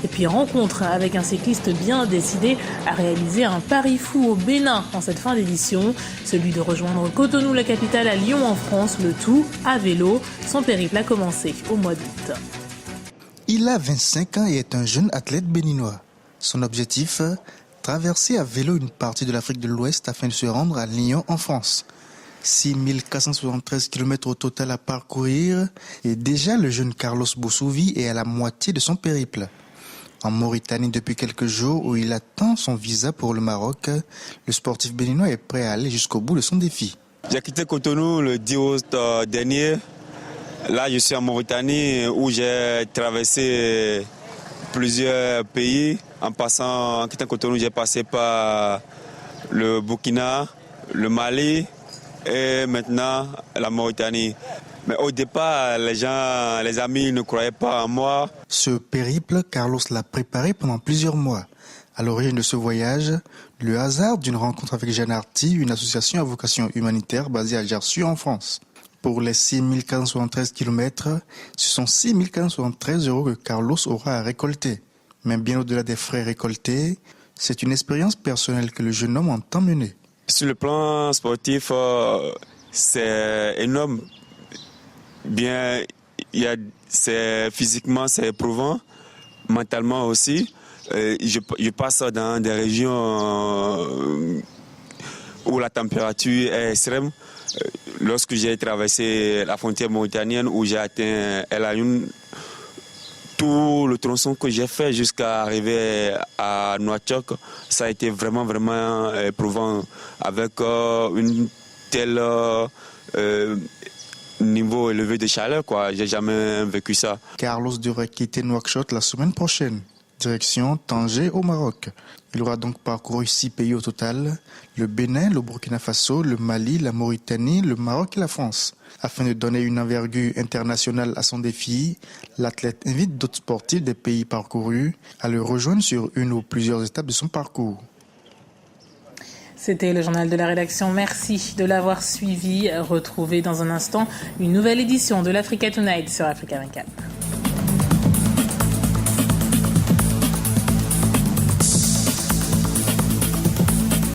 Et puis rencontre avec un cycliste bien décidé à réaliser un pari fou au Bénin en cette fin d'édition. Celui de rejoindre Cotonou, la capitale, à Lyon en France, le tout à vélo. Son périple a commencé au mois d'août. Il a 25 ans et est un jeune athlète béninois. Son objectif, traverser à vélo une partie de l'Afrique de l'Ouest afin de se rendre à Lyon en France. 6473 km au total à parcourir et déjà le jeune Carlos Boussouvi est à la moitié de son périple. En Mauritanie depuis quelques jours où il attend son visa pour le Maroc, le sportif béninois est prêt à aller jusqu'au bout de son défi. J'ai quitté Cotonou le 10 août dernier. Là, je suis en Mauritanie où j'ai traversé plusieurs pays. En quittant Cotonou, j'ai passé par le Burkina, le Mali et maintenant la Mauritanie. Mais au départ, les amis ne croyaient pas en moi. Ce périple, Carlos l'a préparé pendant plusieurs mois. À l'origine de ce voyage, le hasard d'une rencontre avec Jeanne Arty, une association à vocation humanitaire basée à Ajaccio en France. Pour les 6473 km, ce sont 6473 € que Carlos aura à récolter. Mais bien au-delà des frais récoltés, c'est une expérience personnelle que le jeune homme entend mener. Sur le plan sportif, c'est énorme. Bien, physiquement, c'est éprouvant, mentalement aussi. Je passe dans des régions où la température est extrême. Lorsque j'ai traversé la frontière mauritanienne où j'ai atteint El Ayoun, tout le tronçon que j'ai fait jusqu'à arriver à Nouakchott, ça a été vraiment, vraiment éprouvant avec une telle niveau élevé de chaleur, quoi. J'ai jamais vécu ça. Carlos devrait quitter Nouakchott la semaine prochaine. Direction Tanger au Maroc. Il aura donc parcouru 6 pays au total, le Bénin, le Burkina Faso, le Mali, la Mauritanie, le Maroc et la France. Afin de donner une envergure internationale à son défi, l'athlète invite d'autres sportifs des pays parcourus à le rejoindre sur une ou plusieurs étapes de son parcours. C'était le journal de la rédaction. Merci de l'avoir suivi. Retrouvez dans un instant une nouvelle édition de l'Africa Tonight sur Africa 24.